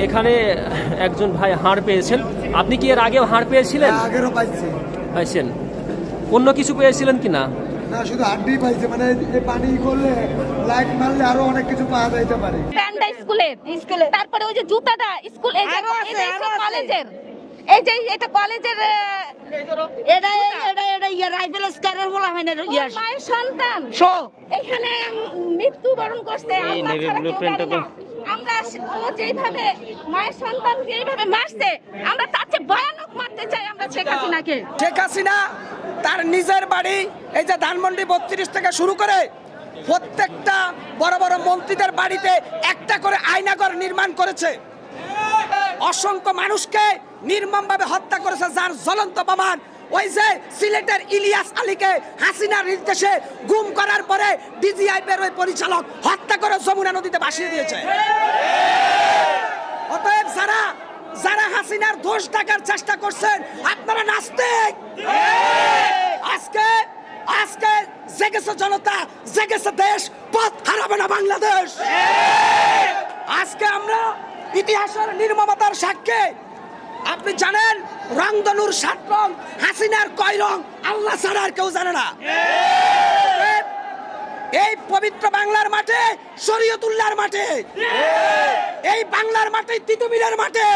এখানে একজন ভাই হাড় পেয়েছেন। আপনি কি এর আগেও হাড় পেয়েছিলেন? আগেরও পাইছেন। অন্য কিছু পেয়েছিলেন কিনা? না, শুধু হাড্ডি পাইছে। মানে এই পানি করলে লাইট মারলে আরো অনেক কিছু পাওয়া যাইতে পারে। প্যান্টটা স্কুলে, তারপরে ওই যে জুতাটা স্কুল, এই যে কলেজের, এই যে এটা কলেজের, এটা রাইফেল স্কয়ারের বলা হয় না, মায়ের সন্তান এখানে মৃত্যুবরণ করছে। আমরা যেইভাবে মায়ের সন্তানকে এইভাবে মারছে, আমরা তার চেয়ে ভয়ানক মারতে চাই আমরা শেখ হাসিনাকে। শেখ হাসিনা তার নিজের বাড়ি এই যে ধানমন্ডি 32 থেকে শুরু করে প্রত্যেকটা বড় বড় মন্ত্রীদের বাড়িতে একটা করে আয়নাঘর নির্মাণ করেছে। অসংখ্য মানুষকে নির্মমভাবে হত্যা করেছে, যার জ্বলন্ত প্রমাণ ওই যে সিলেটের ইলিয়াস আলীকে হাসিনার নির্দেশে গুম করার পরে ডিজিআইপির ওই পরিচালক হত্যা করে যমুনা নদীতে ভাসিয়ে দিয়েছে। অতএব যারা হাসিনার দোষ ঢাকার চেষ্টা করছেন, আপনারা নাস্তিক। আজকে জেগেছে জনতা, জেগেছে দেশ, পথ হারাবে না বাংলাদেশ। আজকে আমরা ইতিহাসের নির্মমতার সাক্ষী। আপনি জানেন রংধনুর 7 রং, হাসিনার কয় রং আল্লাহ ছাড়া আর কেউ জানে না। এই পবিত্র বাংলার মাঠে, শরীয়তুল্লাহর মাঠে, এই বাংলার মাঠে, তিতুমিরের মাঠে,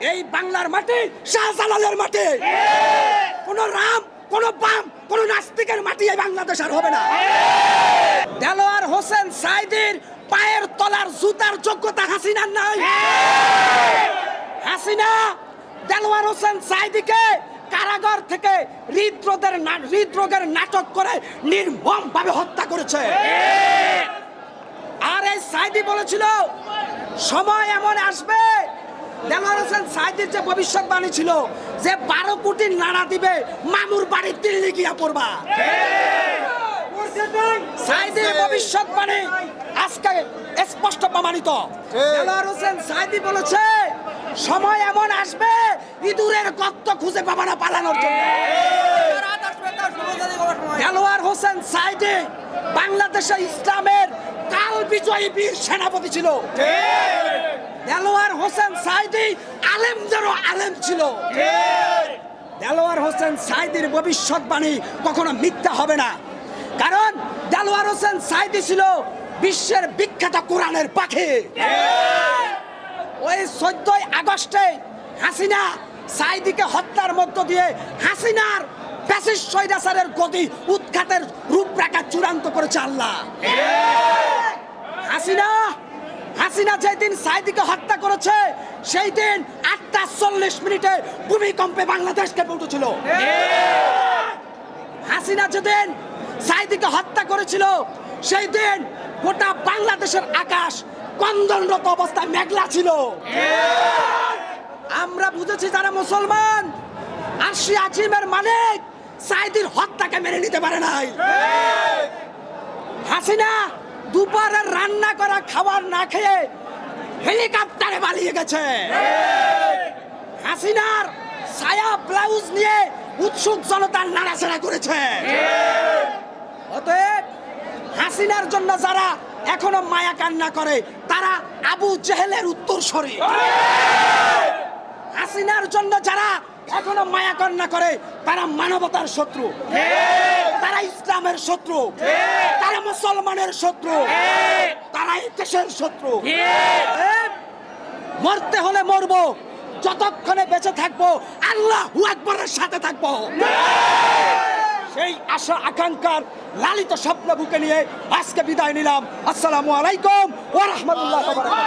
এই বাংলার মাঠে, শাহজালালের মাঠে কোন রাম, কোন বাম, কোন নাস্তিকের মাটি এই বাংলাদেশ আর হবে না। দেলোয়ার হোসেন সাঈদীর পায়ের তলার জুতার যোগ্যতা হাসিনার নাই। হাসিনা দেলোয়ার হোসেন সাঈদীকে কারাগার থেকে হৃদরোগের নাটক করে নির্মমভাবে হত্যা করেছে। আর এই সাঈদী বলেছিল সময় এমন আসবে, দেলোয়ার হোসেন সাঈদীর যে ভবিষ্যৎবাণী ছিল যে 12 কোটি নাড়া দিবে, মামুর বাড়ি দিল্লি গিয়া পড়বা। সাঈদীর ভবিষ্যৎবাণী আজকে স্পষ্ট প্রমাণিত। দেলোয়ার হোসেন সাঈদী বলেছে সময় এমন আসবে, ইঁদুরের গর্ত খুঁজে পাবা না পালানোর জন্য। দেলোয়ার হোসেন সাঈদী বাংলাদেশে ইসলামের কাল বিজয়ী বীর সেনাপতি ছিল। দেলোয়ার হোসেন সাঈদী আলেমদেরও আলেম ছিল। দেলোয়ার হোসেন সাঈদীর ভবিষ্যৎবাণী কখনো মিথ্যা হবে না, কারণ দেলোয়ার হোসেন সাঈদী ছিল বিশ্বের বিখ্যাত কোরআনের পাখি। ওই 14 আগস্টে হাসিনা সাঈদীকে হত্যার মধ্য দিয়ে হাসিনার ফ্যাসিস্ট স্বৈরাচারের গতি উৎখাতের রূপরেখা চূড়ান্ত করেছে আল্লাহ। হাসিনা যেদিন সাঈদীকে হত্যা করেছে, সেই দিন 8:40 মিনিটে ভূমিকম্পে বাংলাদেশ কেঁপে উঠেছিল। হাসিনা যেদিন সাঈদীকে হত্যা করেছিল, সেই দিন গোটা বাংলাদেশের আকাশ কন্দনরত অবস্থায় মেঘলা ছিল। আমরা বুঝেছি যারা মুসলমান, আরশি আজিমের মালিক সাঈদীর হত্যাকে মেনে নিতে পারে নাই। হাসিনা দুপুরের রান্না করা খাবার না খেয়ে হেলিকপ্টারে পালিয়ে গেছে। হাসিনার ছায়া ব্লাউজ নিয়ে উৎসুক জনতার নাড়াচাড়া করেছে। অতএব হাসিনার জন্য যারা এখনো মায়া কান্না করে, তারা আবু জেহেলের উত্তরসূরি। হাসিনার জন্য যারা এখনো মায়া কান্না করে, তারা মানবতার শত্রু, তারা ইসলামের শত্রু, তারা মুসলমানের শত্রু, তারা এই দেশের শত্রু। মরতে হলে মরবো, যতক্ষণে বেঁচে থাকবো আল্লাহু আকবরের সাথে থাকবো। সেই আশা আকাঙ্ক্ষার লালিত স্বপ্ন বুকে নিয়ে আজকে বিদায় নিলাম। আসসালামু আলাইকুম ওয়া রাহমাতুল্লাহি ওয়া বারাকাতুহু।